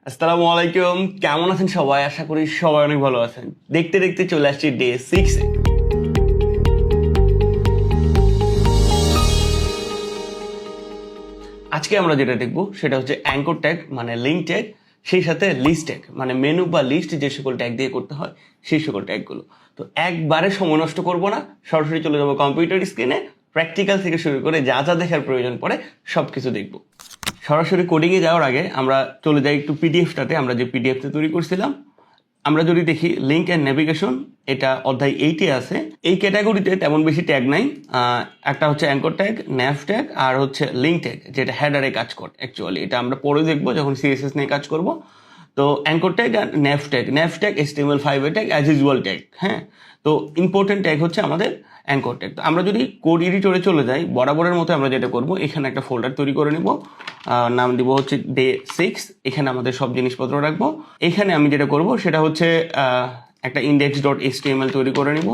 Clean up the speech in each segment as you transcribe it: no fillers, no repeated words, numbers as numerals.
আসসালামু আলাইকুম, কেমন আছেন সবাই? আশা করি সবাই অনেক ভালো আছেন। দেখতে দেখতে চলে আসছি ডে 6-এ। আজকে আমরা যেটা দেখব সেটা হচ্ছে অ্যাঙ্কর ট্যাগ মানে লিঙ্ক ট্যাগ, সেই সাথে লিস্ট ট্যাগ মানে মেনু বা লিস্ট যে সকল ট্যাগ দিয়ে করতে হয় সেই সকল ট্যাগগুলো। তো একবারে সময় নষ্ট করব না, সরাসরি চলে যাবো কম্পিউটার স্ক্রিনে। প্র্যাকটিক্যাল থেকে শুরু করে যা যা দেখার প্রয়োজন পড়ে সব কিছু দেখব। সরাসরি কোডিংয়ে যাওয়ার আগে আমরা চলে যাই একটু পিডিএফটাতে, আমরা যে পিডিএফটা তৈরি করছিলাম। আমরা যদি দেখি লিঙ্ক অ্যান্ড নেভিগেশন, এটা অধ্যায় 8-এ আছে। এই ক্যাটাগরিতে তেমন বেশি ট্যাগ নাই। একটা হচ্ছে অ্যাঙ্কর ট্যাগ, ন্যাভ ট্যাগ আর হচ্ছে লিঙ্ক ট্যাগ, যেটা হেডারে কাজ করে। অ্যাকচুয়ালি এটা আমরা পরে দেখবো যখন সিএসএস নিয়ে কাজ করব। তো অ্যাঙ্কর ট্যাগ আর nav tag HTML5 tag as usual tag. হ্যাঁ, তো ইম্পর্টেন্ট ট্যাগ হচ্ছে আমাদের অ্যাঙ্কর ট্যাগ। তো আমরা যদি কোড এডিটরে চলে যাই, বরাবরের মতো আমরা যেটা করব, এখানে একটা ফোল্ডার তৈরি করে নিব। নাম দিব হচ্ছে ডে 6। এখানে আমাদের সব জিনিসপত্র রাখবো। এখানে আমি যেটা করব সেটা হচ্ছে একটা index.html তৈরি করে নিব।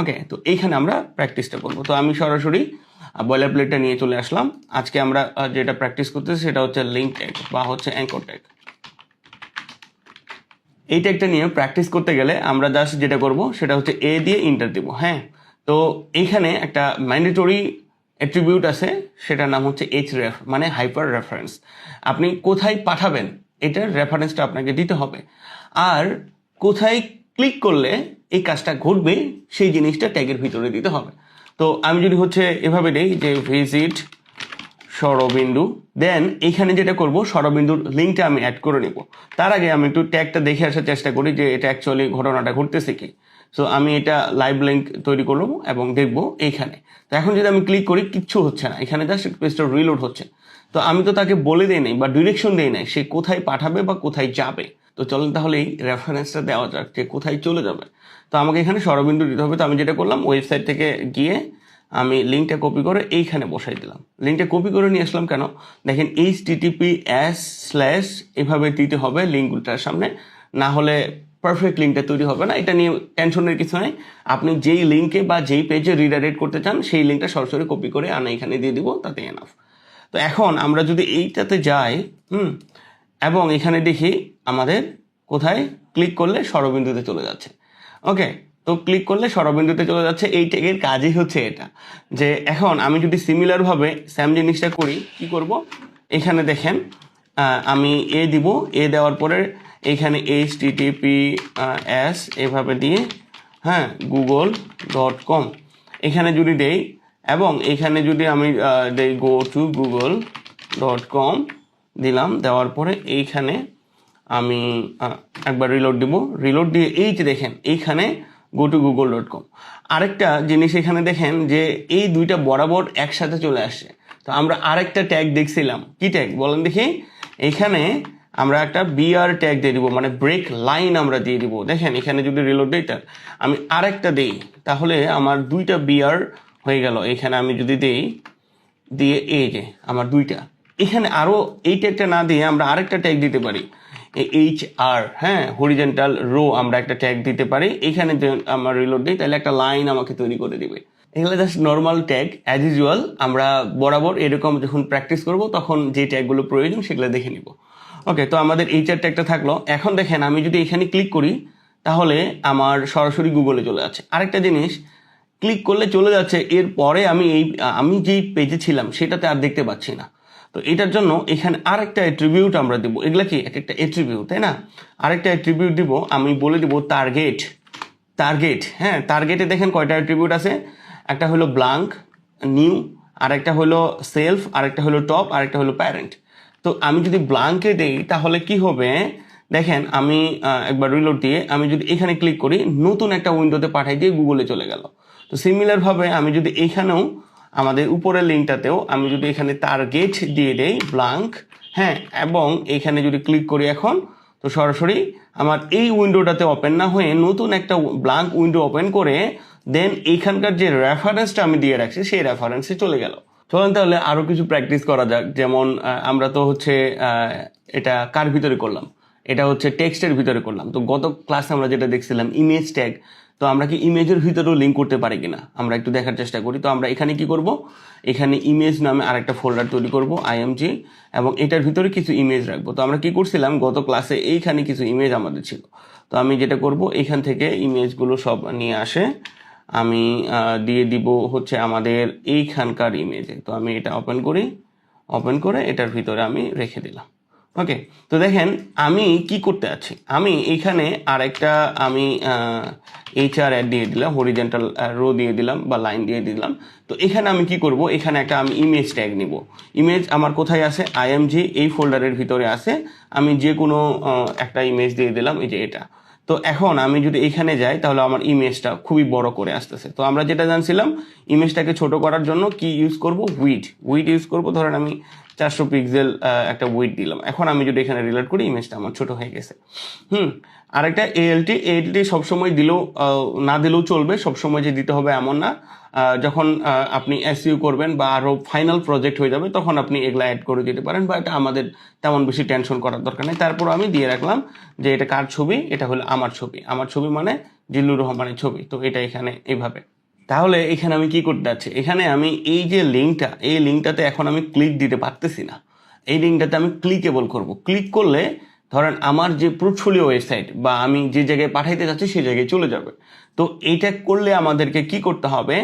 ওকে, তো এইখানে আমরা প্র্যাকটিসটা করব। তো আমি সরাসরি বয়লার প্লেটটা নিয়ে চলে আসলাম। আজকে আমরা যেটা প্র্যাকটিস করতেছি সেটা হচ্ছে লিঙ্ক ট্যাগ বা হচ্ছে অ্যাঙ্কর ট্যাগ। এই ট্যাগটা নিয়ে প্র্যাকটিস করতে গেলে আমরা জাস্ট যেটা করব সেটা হচ্ছে এ দিয়ে ইন্টার দিব। হ্যাঁ, তো এইখানে একটা ম্যান্ডেটরি অ্যাট্রিবিউট আছে, সেটার নাম হচ্ছে href মানে হাইপার রেফারেন্স। আপনি কোথায় পাঠাবেন এটার রেফারেন্সটা আপনাকে দিতে হবে, আর কোথায় ক্লিক করলে এই কাজটা ঘটবে সেই জিনিসটা ট্যাগের ভিতরে দিতে হবে। তো আমি যদি হচ্ছে এভাবে দেই যে ভিজিট শরবিন্দু, দেন এইখানে যেটা করব শরবিন্দুর লিঙ্কটা আমি অ্যাড করে নেব। তার আগে আমি একটু ট্যাগটা দেখে আসার চেষ্টা করি যে এটা অ্যাকচুয়ালি ঘটনাটা ঘটতেছে কি। সো আমি এটা লাইভ লিঙ্ক তৈরি করব এবং দেখব এইখানে। তো এখন যদি আমি ক্লিক করি, কিচ্ছু হচ্ছে না, এখানে জাস্ট পেজটা রিলোড হচ্ছে। তো আমি তো তাকে বলে দিই নাই বা ডিরেকশন দিই নাই সে কোথায় পাঠাবে বা কোথায় যাবে। তো চলেন তাহলে এই রেফারেন্সটা দেওয়া যাক যে কোথায় চলে যাবে। তো আমাকে এখানে শরবিন্দু দিতে হবে। তো আমি যেটা করলাম, ওয়েবসাইট থেকে গিয়ে আমি লিঙ্কটা কপি করে এইখানে বসাই দিলাম। লিঙ্কটা কপি করে নিয়ে আসলাম কেন, দেখেন https/ এভাবে দিতে হবে লিঙ্কটার সামনে, না হলে পারফেক্ট লিঙ্কটা তৈরি হবে না। এটা নিয়ে টেনশনের কিছু নেই। আপনি যেই লিঙ্কে বা যেই পেজে রিডাইরেক্ট করতে চান সেই লিঙ্কটা সরাসরি কপি করে আনা এখানে দিয়ে দিব, তাতে এনাফ। তো এখন আমরা যদি এইটাতে যাই এবং এখানে দেখি আমাদের কোথায় ক্লিক করলে শরবিন্দুতে চলে যাচ্ছে। ওকে, তো ক্লিক করলে শরবিন্দুতে চলে যাচ্ছে। এই ট্যাগের কাজই হচ্ছে এটা, যে এখন আমি যদি সিমিলারভাবে সেম জিনিসটা করি, কি করব, এখানে দেখেন আমি এ দিব। এ দেওয়ার পরে এখানে https এভাবে দিয়ে, হ্যাঁ, google.com এখানে যদি দেই, এবং এখানে যদি আমি দেই go to google.com দিলাম। দেওয়ার পরে এইখানে আমি একবার রিলোড দিব। রিলোড দিয়ে এই যে দেখেন এইখানে go to google.com। আরেকটা জিনিস এখানে দেখেন যে এই দুইটা বরাবর একসাথে চলে আসছে। তো আমরা আরেকটা ট্যাগ দেখছিলাম, কি ট্যাগ বলেন দেখি। এইখানে আমরা একটা বিআর ট্যাগ দিয়ে দিব, মানে ব্রেক লাইন আমরা দিয়ে দিব। দেখেন এখানে যদি রিলোড দিই, আমি আরেকটা দেই, তাহলে আমার দুইটা বিআর হয়ে গেল। এখানে আমি যদি দেই, দিয়ে এই যে আমার দুইটা, এখানে আরো এই ট্যাগটা না দিয়ে আমরা আরেকটা ট্যাগ দিতে পারি, HR, হ্যাঁ, হরিজেন্টাল রো আমরা একটা ট্যাগ দিতে পারি। এখানে যে আমার রিলোড দিই, তাহলে একটা লাইন আমাকে তৈরি করে দিবে। এগুলো just normal tag, as usual. আমরা বরাবর এরকম যখন প্র্যাকটিস করব তখন যে ট্যাগগুলো প্রয়োজন সেগুলো দেখে নিব। ওকে, তো আমাদের HR ট্যাগটা থাকলো। এখন দেখেন আমি যদি এখানে ক্লিক করি, তাহলে আমার সরাসরি গুগলে চলে যাচ্ছে। আরেকটা জিনিস, ক্লিক করলে চলে যাচ্ছে, এরপরে আমি যেই পেজে ছিলাম সেটাতে আর দেখতে পাচ্ছি না। তো এটার জন্য এখানে আরেকটা অ্যাট্রিবিউট আমরা দিব। এগুলা কি এক একটা অ্যাট্রিবিউট, তাই না? আরেকটা অ্যাট্রিবিউট দিব, আমি বলে দিব টার্গেট। হ্যাঁ, টার্গেটে দেখেন কয়টা অ্যাট্রিবিউট আছে। একটা হলো ব্লাঙ্ক, নিউ, আরেকটা হলো সেলফ, আরেকটা হলো টপ, আরেকটা হলো প্যারেন্ট। তো আমি যদি ব্লাঙ্কে দেই তাহলে কি হবে, দেখেন আমি একবার রিলোড দিয়ে আমি যদি এখানে ক্লিক করি, নতুন একটা উইন্ডোতে পাঠাই দিয়ে গুগলে চলে গেল। তো সিমিলারভাবে আমি যদি এখানেও আমাদের উপরের লিঙ্কটাতেও আমি যদি এখানে টার্গেট দিয়ে দেই ব্লাঙ্ক, হ্যাঁ, এবং এখানে যদি ক্লিক করি এখন, তো সরাসরি আমার এই উইন্ডোটাতে ওপেন না হয়ে নতুন একটা ব্লাঙ্ক উইন্ডো ওপেন করে দেন এইখানকার যে রেফারেন্সটা আমি দিয়ে রাখছি সেই রেফারেন্সে চলে গেল। চলেন তাহলে আরও কিছু প্র্যাকটিস করা যাক। যেমন আমরা তো হচ্ছে এটা কার ভিতরে করলাম, এটা হচ্ছে টেক্সটের ভিতরে করলাম। তো গত ক্লাসে আমরা যেটা দেখছিলাম ইমেজ ট্যাগ। তো তো আমরা কি ইমেজের ভিতরেও লিঙ্ক করতে পারি কিনা আমরা একটু দেখার চেষ্টা করি। তো আমরা এখানে কি করব, এখানে ইমেজ নামে আরেকটা ফোল্ডার তৈরি করব IMG, এবং এটার ভিতরে কিছু ইমেজ রাখবো। তো আমরা কি করছিলাম গত ক্লাসে, এইখানে কিছু ইমেজ আমাদের ছিল। তো আমি যেটা করব, এখান থেকে ইমেজগুলো সব নিয়ে আসে আমি দিয়ে দিব হচ্ছে আমাদের এইখানকার ইমেজে। তো আমি এটা ওপেন করে এটার ভিতরে আমি রেখে দিলাম। ওকে, তো দেখেন আমি কি করতে আছি, আমি এখানে আরেকটা আমি HR অ্যাড দিয়ে দিলাম, হরিজেন্টাল রো দিয়ে দিলাম বা লাইন দিয়ে দিলাম। তো এখানে আমি কি করব, এখানে একটা আমি ইমেজ ট্যাগ নিব। ইমেজ আমার কোথায় আছে, IMG এই ফোল্ডারের ভিতরে আছে। আমি যে কোনো একটা ইমেজ দিয়ে দিলাম, এই যে এটা। তো এখন আমি যদি এখানে যাই তাহলে আমার ইমেজটা খুবই বড় করে আসতেছে। তো আমরা যেটা জানছিলাম ইমেজটাকে ছোট করার জন্য কি ইউজ করব, উইড ইউজ করব। ধরেন আমি 400 পিক্সেল একটা উইড দিলাম। এখন আমি যদি এখানে রিলেট করি, ইমেজটা আমার ছোট হয়ে গেছে। আরেকটা ALT সবসময় দিলেও না দিলেও চলবে, সবসময় যে দিতে হবে এমন না। যখন আপনি SEO করবেন বা আরও ফাইনাল প্রজেক্ট হয়ে যাবে তখন আপনি এগুলা অ্যাড করে দিতে পারেন, বা এটা আমাদের তেমন বেশি টেনশন করার দরকার নেই। তারপর আমি দিয়ে রাখলাম যে এটা কার ছবি, এটা হলো আমার ছবি মানে জিল্লুর রহমানের ছবি। তো এটা এখানে এইভাবে। তাহলে এখানে আমি কি করতে যাচ্ছি, এখানে আমি এই যে লিঙ্কটা, এই লিঙ্কটাতে এখন আমি ক্লিক দিতে পারতেছি না। এই লিঙ্কটাতে আমি ক্লিকেবল করব। ক্লিক করলে ধরেন আমার যে পোর্টফোলিও ওয়েবসাইট বা আমি যে জায়গায় পাঠাইতে যাচ্ছি সেই জায়গায় চলে যাবে। তো এইটা করলে আমাদেরকে কি করতে হবে,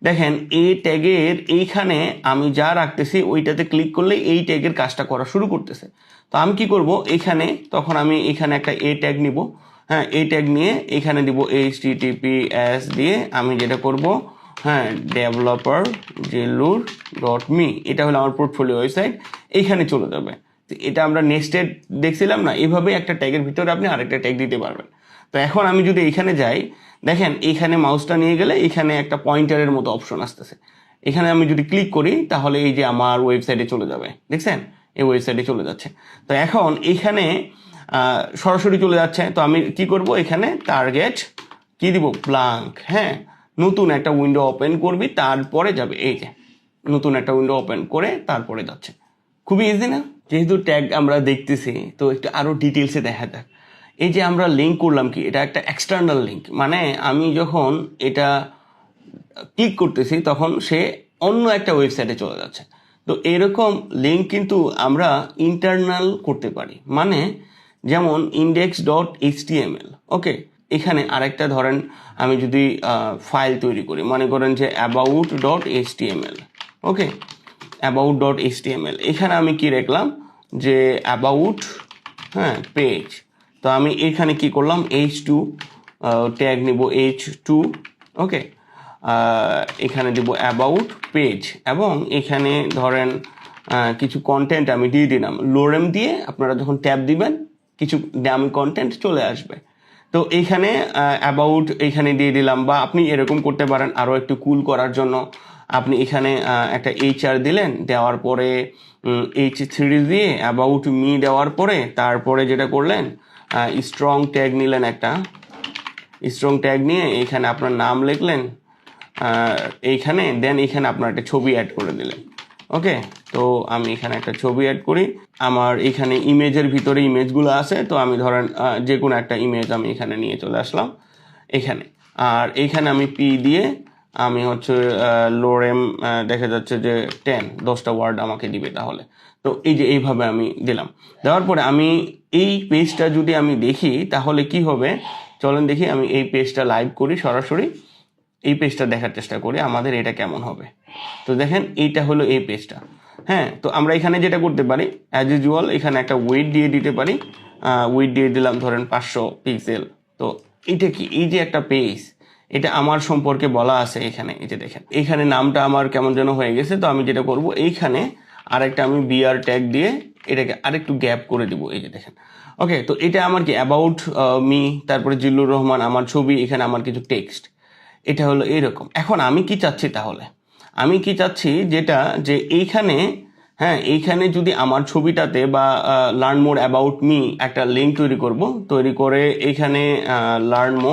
দেখেন এই ট্যাগের এইখানে আমি যা রাখতেছি ওইটাতে ক্লিক করলে এই ট্যাগের কাজটা করা শুরু করতেছে। তো আমি কি করব, এখানে তখন আমি এখানে একটা ট্যাগ নিব। হ্যাঁ, এই ট্যাগ নিয়ে এখানে দিব HTTPS দিয়ে আমি যেটা করব, হ্যাঁ, developer.jillur.me, এটা হলো আমার পোর্টফোলিও ওয়েবসাইট, এইখানে চলে যাবে। তো এটা আমরা নেক্সটেড দেখছিলাম না, এইভাবে একটা ট্যাগের ভিতরে আপনি আরেকটা ট্যাগ দিতে পারবেন। তো এখন আমি যদি এখানে যাই, দেখেন এইখানে মাউসটা নিয়ে গেলে এখানে একটা পয়েন্টারের মতো অপশন আসতেছে। এখানে আমি যদি ক্লিক করি তাহলে এই যে আমার ওয়েবসাইটে চলে যাবে, দেখছেন এই ওয়েবসাইটে চলে যাচ্ছে। তো এখন এইখানে সরাসরি চলে যাচ্ছে। তো আমি কি করব, এখানে টার্গেট কি দিব, ব্ল্যাঙ্ক। হ্যাঁ, নতুন একটা উইন্ডো ওপেন করবি, তারপরে যাবে। এই যে নতুন একটা উইন্ডো ওপেন করে তারপরে যাচ্ছে। খুবই ইজি না? যেহেতু ট্যাগ আমরা দেখতেছি তো একটু আরো ডিটেলসে দেখা যাক। এই যে আমরা লিঙ্ক করলাম, কি এটা একটা এক্সটার্নাল লিঙ্ক, মানে আমি যখন এটা ক্লিক করতেছি তখন সে অন্য একটা ওয়েবসাইটে চলে যাচ্ছে। তো এরকম লিঙ্ক কিন্তু আমরা ইন্টারনাল করতে পারি, মানে যেমন index.html। ওকে, এখানে আরেকটা ধরেন আমি যদি ফাইল তৈরি করি, মনে করেন যে about.html। ওকে, about.html, এখানে আমি কি রাখলাম যে about, হ্যাঁ, পেজ। তো আমি এখানে কি করলাম, h2 ট্যাগ নিব, h2। ওকে, এখানে দিব অ্যাবাউট পেজ, এবং এখানে ধরেন কিছু কন্টেন্ট আমি দিয়ে দিলাম। লোরেম দিয়ে আপনারা যখন ট্যাব দিবেন কিছু দামি কন্টেন্ট চলে আসবে। তো এইখানে অ্যাবাউট এখানে দিয়ে দিলাম, বা আপনি এরকম করতে পারেন আরও একটু কুল করার জন্য। আপনি এখানে একটা HR দিলেন, দেওয়ার পরে H3 দিয়ে অ্যাবাউট মি দেওয়ার পরে তারপরে যেটা করলেন, স্ট্রং ট্যাগ নিলেন, একটা স্ট্রং ট্যাগ নিয়ে এখানে আপনার নাম লিখলেন এইখানে, দেন এখানে আপনার একটা ছবি অ্যাড করে দিলেন। ওকে, তো আমি এখানে একটা ছবি অ্যাড করি। আমার এখানে ইমেজের ভিতরে ইমেজগুলো আছে, তো আমি ধরেন যে কোনো একটা ইমেজ আমি এখানে নিয়ে চলে আসলাম এখানে। আর এইখানে আমি P দিয়ে আমি হচ্ছে লোরেম, দেখা যাচ্ছে যে 10টা ওয়ার্ড আমাকে দিবে তাহলে। তো এই যে এইভাবে আমি দিলাম। দেওয়ার পরে আমি এই পেজটা যদি আমি দেখি তাহলে কি হবে, চলেন দেখি। আমি এই পেজটা লাইভ করি, সরাসরি এই পেজটা দেখার চেষ্টা করি আমাদের এটা কেমন হবে। তো দেখেন এইটা হলো এই পেজটা। হ্যাঁ, তো আমরা এখানে যেটা করতে পারি অ্যাজ ইউজুয়াল, এখানে একটা ওয়েট দিয়ে দিতে পারি। ওয়েট দিয়ে দিলাম ধরেন 500 পিক্সেল। তো এইটা কি, এই যে একটা পেজ, এটা আমার সম্পর্কে বলা আছে এখানে। এই যে দেখেন এখানে নামটা আমার কেমন যেন হয়ে গেছে। তো আমি যেটা করব, এইখানে আরেকটা আমি BR ট্যাগ দিয়ে এটাকে আরেকটু গ্যাপ করে দিব। এই যে দেখেন। ওকে, তো এটা আমার কি অ্যাবাউট মি, তারপরে জিল্লুর রহমান আমার ছবি, এখানে আমার কিছু টেক্সট, এটা হলো এইরকম। এখন আমি কি চাচ্ছি, তাহলে আমি কি চাচ্ছি যেটা, যে এইখানে, হ্যাঁ, এইখানে যদি আমার ছবিটাতে বা লার্ন মোর অ্যাবাউট মি একটা লিঙ্ক তৈরি করে এইখানে লার্ন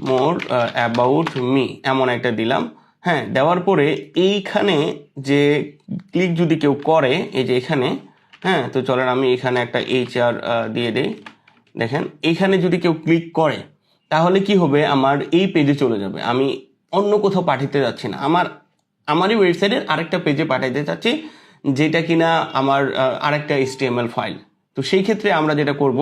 মোর অ্যাবাউট মি এমন একটা দিলাম। হ্যাঁ, দেওয়ার পরে এইখানে যে ক্লিক যদি কেউ করে, এই যে এখানে, হ্যাঁ, তো চলেন আমি এখানে একটা HR দিয়ে দেই। দেখেন এইখানে যদি কেউ ক্লিক করে তাহলে কি হবে, আমার এই পেজে চলে যাবে, আমি অন্য কোথাও পাঠাতে যাচ্ছি না, আমারই ওয়েবসাইটের আরেকটা পেজে পাঠাইতে চাচ্ছি, যেটা কিনা আমার আরেকটা HTML ফাইল। তো সেই ক্ষেত্রে আমরা যেটা করব,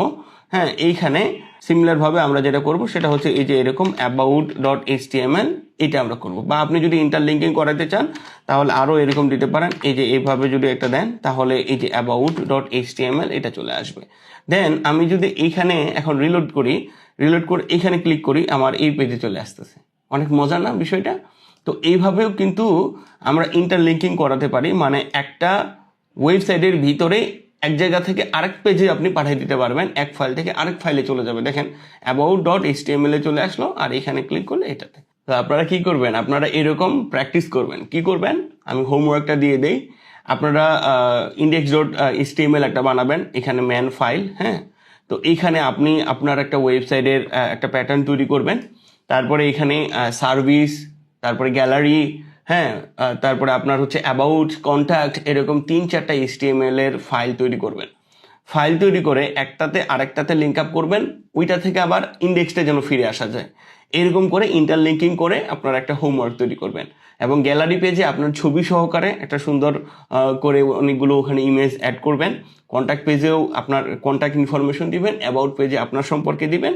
হ্যাঁ, এইখানে সিমিলারভাবে আমরা যেটা করব সেটা হচ্ছে এই যে এরকম about.html, এটা আমরা করব। বা আপনি যদি ইন্টারলিঙ্কিং করাতে চান তাহলে আরও এরকম দিতে পারেন, এই যে এইভাবে যদি একটা দেন তাহলে এই যে about.html এটা চলে আসবে। দেন আমি যদি এইখানে এখন রিলোড করে এইখানে ক্লিক করি, আমার এই পেজে চলে আসতেছে। অনেক মজার না বিষয়টা? তো এইভাবেও কিন্তু আমরা ইন্টারলিঙ্কিং করাতে পারি, মানে একটা ওয়েবসাইটের ভিতরে এক জায়গা থেকে আরেক পেজে আপনি পাঠিয়ে দিতে পারবেন, এক ফাইল থেকে আরেক ফাইলে চলে যাবে। দেখেন about.html এ চলে আসলো, আর এখানে ক্লিক করলে এটাতে। তো আপনারা কি করবেন, আপনারা এরকম প্র্যাকটিস করবেন। কি করবেন, আমি হোমওয়ার্কটা দিয়ে দেই। আপনারা index.html একটা বানাবেন, এখানে ম্যান ফাইল, হ্যাঁ। তো এইখানে আপনি আপনার একটা ওয়েবসাইটের একটা প্যাটার্ন তৈরি করবেন। তারপরে এখানে সার্ভিস, তারপরে গ্যালারি, হ্যাঁ, তারপরে আপনার হচ্ছে অ্যাবাউট, কন্ট্যাক্ট, এরকম 3-4টা HTML এর ফাইল তৈরি করবেন। ফাইল তৈরি করে একটাতে আরেকটাতে লিঙ্ক আপ করবেন, ওইটা থেকে আবার ইন্ডেক্সটা যেন ফিরে আসা যায়। এরকম করে ইন্টারলিঙ্কিং করে আপনারা একটা হোমওয়ার্ক তৈরি করবেন। এবং গ্যালারি পেজে আপনার ছবি সহকারে একটা সুন্দর করে অনেকগুলো ওখানে ইমেজ অ্যাড করবেন। কন্ট্যাক্ট পেজেও আপনার কন্ট্যাক্ট ইনফরমেশন দিবেন, অ্যাবাউট পেজে আপনার সম্পর্কে দিবেন।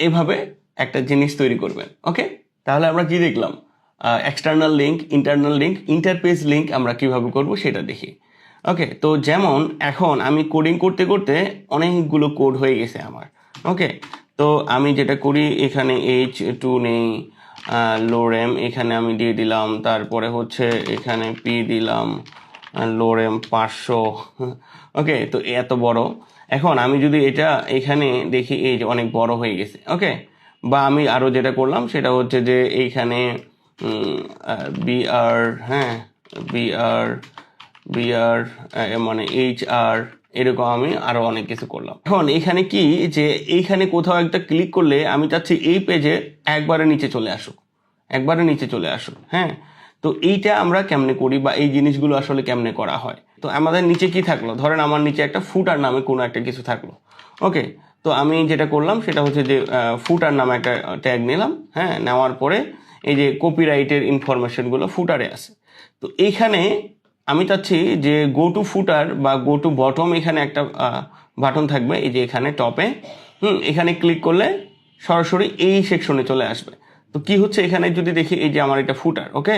এইভাবে একটা জিনিস তৈরি করবেন। ওকে, তাহলে আমরা কি দেখলাম, external link, internal link, interpage link আমরা কিভাবে করব সেটা দেখি। ওকে, তো যেমন এখন আমি কোডিং করতে করতে অনেকগুলো কোড হয়ে গেছে আমার। ওকে, তো আমি যেটা করি, এখানে H2 নেই, লোরেম এখানে আমি দিয়ে দিলাম, তারপরে হচ্ছে এখানে P দিলাম, লোরেম 500। ওকে, তো এত বড়। এখন আমি যদি এটা এখানে দেখি, এই যে অনেক বড় হয়ে গেছে। ওকে, বা আমি আরও যেটা করলাম সেটা হচ্ছে যে এইখানে BR, হ্যাঁ, BR মানে HR, এরকম আমি আরো অনেক কিছু করলাম। এখন এখানে কি, যে এইখানে কোথাও একটা ক্লিক করলে আমি চাচ্ছি এই পেজে একবারে নিচে চলে আসুক, হ্যাঁ। তো এইটা আমরা কেমনে করি, বা এই জিনিসগুলো আসলে কেমনে করা হয়। তো আমাদের নিচে কি থাকলো, ধরেন আমার নিচে একটা ফুটার নামে কোনো একটা কিছু থাকলো। ওকে, তো আমি যেটা করলাম সেটা হচ্ছে যে ফুটার নামে একটা ট্যাগ নিলাম, হ্যাঁ। নেওয়ার পরে এই যে কপিরাইটের ইনফরমেশনগুলো ফুটারে আছে। তো এইখানে আমি চাচ্ছি যে গো টু ফুটার বা গো টু বটম, এখানে একটা বাটন থাকবে, এই যে এখানে টপে, এখানে ক্লিক করলে সরাসরি এই সেকশনে চলে আসবে। তো কি হচ্ছে, এখানে যদি দেখি এই যে আমার এটা ফুটার। ওকে,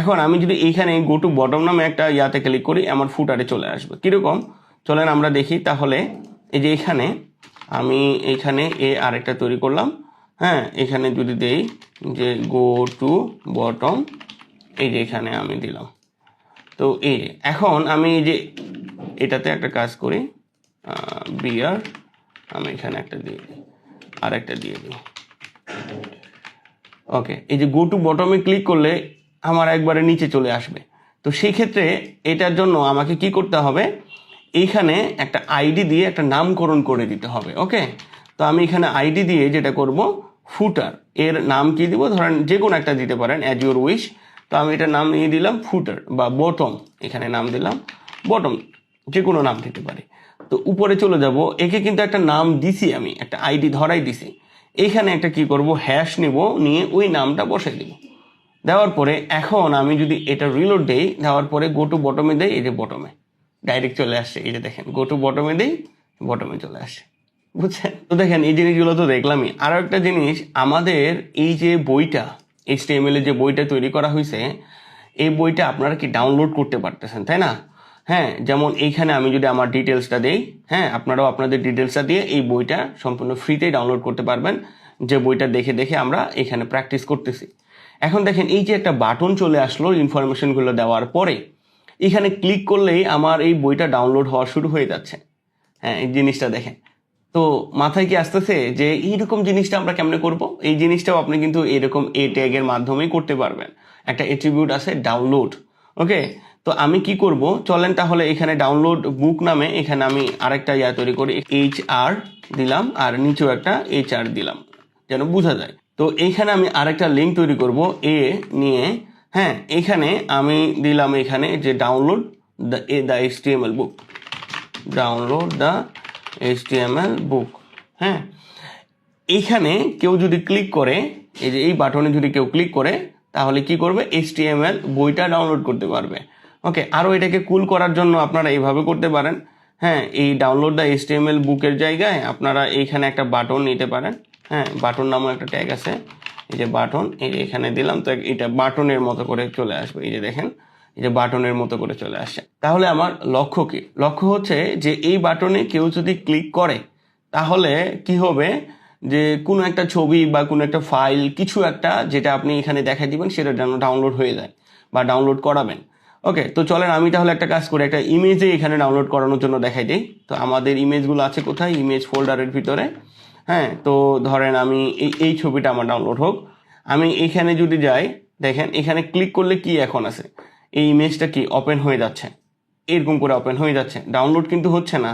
এখন আমি যদি এইখানে গো টু বটম নামে একটা ইয়াতে ক্লিক করি, আমার ফুটারে চলে আসবে। কীরকম, চলেন আমরা দেখি। তাহলে এই যে এখানে আমি এইখানে আরেকটা তৈরি করলাম, হ্যাঁ। এখানে যদি দেই যে গো টু বটম, এই যে এখানে আমি দিলাম। তো এই যে এখন আমি এই যে এটাতে একটা কাজ করি, BR, আমি এখানে একটা দিয়ে দিই, আর একটা দিয়ে দিই। ওকে, এই যে গো টু বটমে ক্লিক করলে আমার একবারে নিচে চলে আসবে। তো সেই ক্ষেত্রে এটার জন্য আমাকে কি করতে হবে, এইখানে একটা আইডি দিয়ে একটা নামকরণ করে দিতে হবে। ওকে, তো আমি এখানে আইডি দিয়ে যেটা করব, ফুটার, এর নাম কি দিব, ধরেন যে কোনো একটা দিতে পারেন, অ্যাজ ইউর উইশ। তো আমি এটার নাম নিয়ে দিলাম ফুটার বা বটম, এখানে নাম দিলাম বটম, যে কোনো নাম দিতে পারি। তো উপরে চলে যাব, একে কিন্তু একটা নাম দিছি, আমি একটা আইডি ধরাই দিছি। এইখানে একটা কি করব, হ্যাশ নিব, নিয়ে ওই নামটা বসাই দিব। দেওয়ার পরে এখন আমি যদি এটা রিলোড দেই, দেওয়ার পরে গো টু বটমে দেই, এই যে বটমে ডাইরেক্ট চলে আসছে। এই যে দেখেন, গো টু বটমে দেই, বটমে চলে আসে। বুঝছেন? তো দেখেন, এই জিনিসগুলো তো দেখলামই। আরও একটা জিনিস, আমাদের এই যে বইটা, HTML এর যে বইটা তৈরি করা হয়েছে, এই বইটা আপনারা কি ডাউনলোড করতে পারতেছেন, তাই না? হ্যাঁ, যেমন এইখানে আমি যদি আমার ডিটেলসটা দেই, হ্যাঁ, আপনারাও আপনাদের ডিটেলসটা দিয়ে এই বইটা সম্পূর্ণ ফ্রিতেই ডাউনলোড করতে পারবেন, যে বইটা দেখে দেখে আমরা এখানে প্র্যাকটিস করতেছি। এখন দেখেন, এই যে একটা বাটন চলে আসলো ইনফরমেশনগুলো দেওয়ার পরে, এখানে ক্লিক করলেই আমার এই বইটা ডাউনলোড হওয়া শুরু হয়ে যাচ্ছে। হ্যাঁ, এই জিনিসটা দেখেন। তো মাথায় কি আসতেছে যে এইরকম জিনিসটা আমরা কেমনে করব? এই জিনিসটাও আপনি কিন্তু এরকম ট্যাগের মাধ্যমেই করতে পারবেন। একটা অ্যাট্রিবিউট আছে ডাউনলোড। ওকে, তো আমি কি করব, চলেন তাহলে এখানে ডাউনলোড বুক নামে এখানে আমি আরেকটা তৈরি করি, HR দিলাম, আর নিচেও একটা HR দিলাম, যেন বোঝা যায়। তো এইখানে আমি আরেকটা লিঙ্ক তৈরি করব নিয়ে, হ্যাঁ। এখানে আমি দিলাম এখানে যে download the HTML book, download the HTML বুক, হ্যাঁ। এইখানে কেউ যদি ক্লিক করে, এই যে এই বাটনে যদি কেউ ক্লিক করে, তাহলে কি করবে, HTML বইটা ডাউনলোড করতে পারবে। ওকে, আরও এটাকে কুল করার জন্য আপনারা এইভাবে করতে পারেন। হ্যাঁ, এই ডাউনলোড দ্য HTML বুকের জায়গায় আপনারা এইখানে একটা বাটন নিতে পারেন। হ্যাঁ, বাটন নামও একটা ট্যাগ আছে, এই যে বাটন, এই যে এখানে দিলাম, তো এটা বাটনের মতো করে চলে আসবে। এই যে দেখেন, এই যে বাটনের মতো করে চলে আসছে। তাহলে আমার লক্ষ্য কি? লক্ষ্য হচ্ছে যে এই বাটনে কেউ যদি ক্লিক করে, তাহলে কি হবে, যে কোনো একটা ছবি বা কোনো একটা ফাইল, কিছু একটা যেটা আপনি এখানে দেখাই দিবেন, সেটা যেন ডাউনলোড হয়ে যায় বা ডাউনলোড করাবেন। ওকে, তো চলেন আমি তাহলে একটা কাজ করি, একটা ইমেজে এখানে ডাউনলোড করানোর জন্য দেখাই দিই। তো আমাদের ইমেজগুলো আছে কোথায়? ইমেজ ফোল্ডারের ভিতরে। হ্যাঁ, তো ধরেন আমি এই ছবিটা আমার ডাউনলোড হোক, আমি এখানে যদি যাই, দেখেন এখানে ক্লিক করলে কি এখন আছে, এই ইমেজটা কি ওপেন হয়ে যাচ্ছে, এরকম করে ওপেন হয়ে যাচ্ছে, ডাউনলোড কিন্তু হচ্ছে না।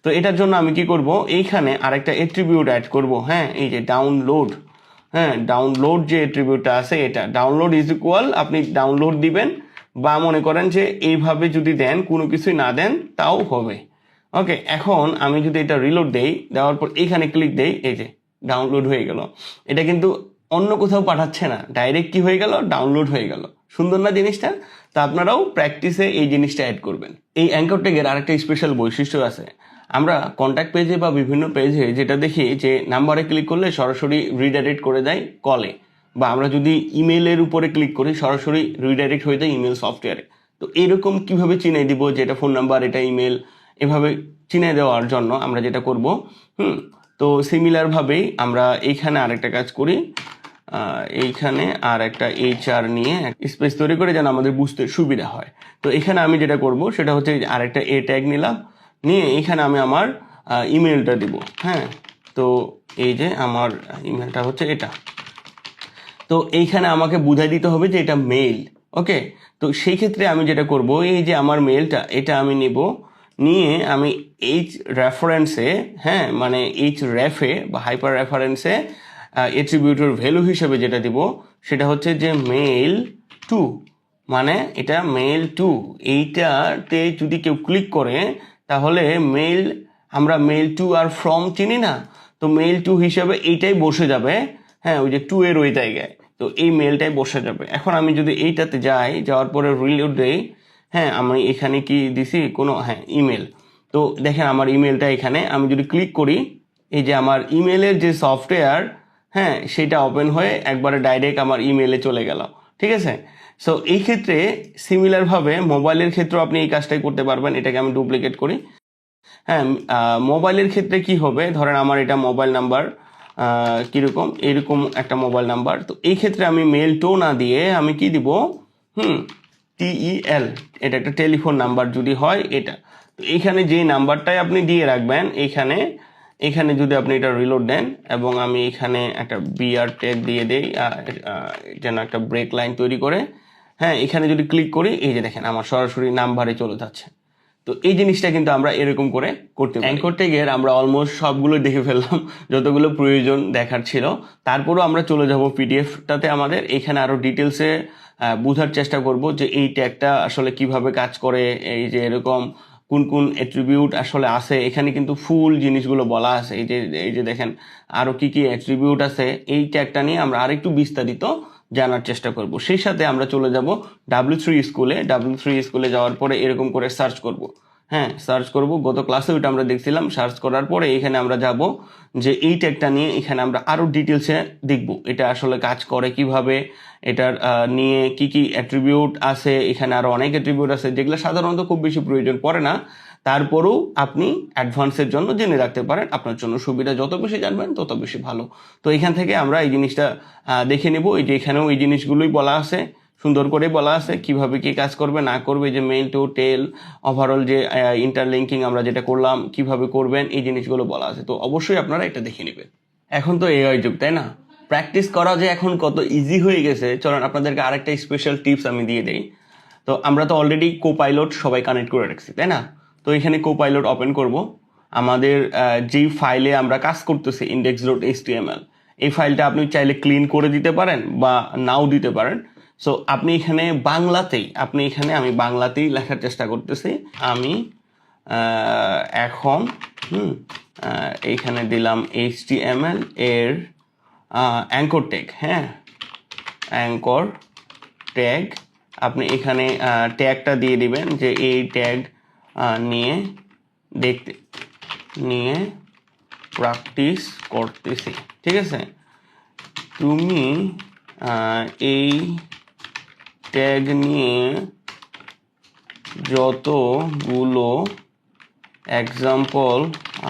তো এটার জন্য আমি কি করব, এইখানে আরেকটা এট্রিবিউট অ্যাড করব। হ্যাঁ, এই যে ডাউনলোড, হ্যাঁ ডাউনলোড যে এট্রিবিউটটা আছে, এটা ডাউনলোড ইজ ইকুয়াল, আপনি ডাউনলোড দিবেন, বা মনে করেন যে এইভাবে যদি দেন, কোনো কিছুই না দেন তাও হবে। ওকে, এখন আমি যদি এটা রিলোড দেই, দেওয়ার পর এখানে ক্লিক দেই, এই যে ডাউনলোড হয়ে গেল। এটা কিন্তু অন্য কোথাও পাঠাচ্ছে না, ডাইরেক্ট কি হয়ে গেল, ডাউনলোড হয়ে গেল। সুন্দর না জিনিসটা? তা আপনারাও প্র্যাকটিসে এই জিনিসটা অ্যাড করবেন। এই অ্যাঙ্কর ট্যাগের আরেকটা স্পেশাল বৈশিষ্ট্য আছে। আমরা কন্ট্যাক্ট পেজে বা বিভিন্ন পেজে যেটা দেখি, যে নাম্বারে ক্লিক করলে সরাসরি রিডাইরেক্ট করে দেয় কলে, বা আমরা যদি ইমেলের উপরে ক্লিক করি, সরাসরি রিডাইরেক্ট হয়ে যায় ইমেল সফটওয়্যারে। তো এরকম কিভাবে চিনে দিব যে এটা ফোন নাম্বার, এটা ইমেল, এভাবে চিনে দেওয়ার জন্য আমরা যেটা করব, তো সিমিলারভাবেই আমরা এইখানে আরেকটা কাজ করি, এইখানে আর একটা HR নিয়ে স্পেস তৈরি করে যেন আমাদের বুঝতে সুবিধা হয়। তো এখানে আমি যেটা করব সেটা হচ্ছে আরেকটা A ট্যাগ নিলাম, নিয়ে এখানে আমি আমার ইমেলটা দিব। হ্যাঁ, তো এই যে আমার ইমেলটা হচ্ছে এটা। তো এইখানে আমাকে বুঝাই দিতে হবে যে এটা মেইল। ওকে, তো সেই ক্ষেত্রে আমি যেটা করব, এই যে আমার মেইলটা, এটা আমি নিব, নিয়ে আমি রেফারেন্সে, হ্যাঁ মানে রেফে বা হাইপার রেফারেন্সে এট্রিবিউটের ভ্যালু হিসেবে যেটা দিব, সেটা হচ্ছে যে মেইল টু, মানে এটা মেইল টু। এইটাতে যদি কেউ ক্লিক করে, তাহলে মেইল, আমরা মেইল টু আর ফ্রম চিনি না, তো মেইল টু হিসেবে এইটাই বসে যাবে। হ্যাঁ, ওই যে টু এর ওই জায়গায়, তো এই মেইলটাই বসে যাবে। এখন আমি যদি এইটাতে যাই, যাওয়ার পরে রিলোড দেই, হ্যাঁ আমি এখানে কি দিছি, কোনো, হ্যাঁ ইমেল। তো দেখেন আমার ইমেলটা এখানে, আমি যদি ক্লিক করি, এই যে আমার ইমেলের যে সফটওয়্যার, হ্যাঁ সেটা ওপেন হয়ে একবারে ডাইরেক্ট আমার ইমেলে চলে গেল। ঠিক আছে? সো এই ক্ষেত্রে সিমিলারভাবে মোবাইলের ক্ষেত্রেও আপনি এই কাজটাই করতে পারবেন। এটাকে আমি ডুপ্লিকেট করি। হ্যাঁ, মোবাইলের ক্ষেত্রে কি হবে, ধরেন আমার এটা মোবাইল নাম্বার, কীরকম, এরকম একটা মোবাইল নাম্বার। তো এই ক্ষেত্রে আমি মেল টো না দিয়ে আমি কি দিব, TEL, এটা একটা টেলিফোন নাম্বার যদি হয় এটা। তো এইখানে যে নাম্বারটাই আপনি দিয়ে রাখবেন, এখানে এখানে যদি আপনি এটা রিলোড দেন, এবং আমি এখানে একটা BR ট্যাগ দিয়ে দেই, যেন একটা ব্রেক লাইন তৈরি করে, হ্যাঁ এখানে যদি ক্লিক করি, এই যে দেখেন আমার সরাসরি নাম্বারে চলে যাচ্ছে। তো এই জিনিসটা কিন্তু আমরা এরকম করে করতে পারি। অ্যাঙ্কর ট্যাগের আমরা অলমোস্ট সবগুলো দেখে ফেললাম, যতগুলো প্রয়োজন দেখার ছিল। তারপরেও আমরা চলে যাব PDFটাতে, আমাদের এখানে আরও ডিটেলসে বোঝার চেষ্টা করব যে এই ট্যাগটা আসলে কিভাবে কাজ করে, এই যে এরকম কোন কোন অ্যাট্রিবিউট আসলে আছে, এখানে কিন্তু ফুল জিনিসগুলো বলা আছে। এই যে দেখেন আরও কি কি অ্যাট্রিবিউট আছে, এই ট্যাগটা নিয়ে আমরা আরেকটু বিস্তারিত জানার চেষ্টা করব। সেই সাথে আমরা চলে যাব W3 স্কুলে। W3 স্কুলে যাওয়ার পরে এরকম করে সার্চ করব। হ্যাঁ, সার্চ করব, গত ক্লাসে ওইটা আমরা দেখছিলাম। সার্চ করার পরে এখানে আমরা যাব যে এই ট্যাগটা নিয়ে, এখানে আমরা আরও ডিটেলসে দেখব এটা আসলে কাজ করে কিভাবে, এটার নিয়ে কি কি অ্যাট্রিবিউট আছে। এখানে আরও অনেক অ্যাট্রিবিউট আছে যেগুলো সাধারণত খুব বেশি প্রয়োজন পড়ে না, তারপরেও আপনি অ্যাডভান্সের জন্য জেনে রাখতে পারেন। আপনার জন্য সুবিধা, যত বেশি জানবেন তত বেশি ভালো। তো এখান থেকে আমরা এই জিনিসটা দেখে নেব। এই যে এখানেও এই জিনিসগুলোই বলা আছে, সুন্দর করে বলা আছে কিভাবে কি কাজ করবে না করবে, যে মেইল টু টেল, ওভারঅল যে ইন্টারলিঙ্কিং আমরা যেটা করলাম কিভাবে করবেন, এই জিনিসগুলো বলা আছে। তো অবশ্যই আপনারা এটা দেখে নেবেন। এখন তো AI যুগ, তাই না? প্র্যাকটিস করা যে এখন কত ইজি হয়ে গেছে, চলেন আপনাদেরকে আরেকটা স্পেশাল টিপস আমি দিয়ে দেই। তো আমরা তো অলরেডি কোপাইলট সবাই কানেক্ট করে রাখছি, তাই না? তো এখানে কোপাইলট ওপেন করব। আমাদের যেই ফাইলে আমরা কাজ করতেছি index.html, এই ফাইলটা আপনি চাইলে ক্লিন করে দিতে পারেন বা নাও দিতে পারেন। সো আপনি এখানে বাংলাতেই, আমি বাংলাতেই লেখার চেষ্টা করতেছি। আমি এখন এইখানে দিলাম HTML এর অ্যাঙ্কর ট্যাগ, হ্যাঁ অ্যাঙ্কর ট্যাগ। আপনি এখানে ট্যাগটা দিয়ে দিবেন যে এই ট্যাগ নিয়ে প্র্যাকটিস করতেছি, ঠিক আছে। তুমি এই ট্যাগ নিয়ে যতগুলো এক্সাম্পল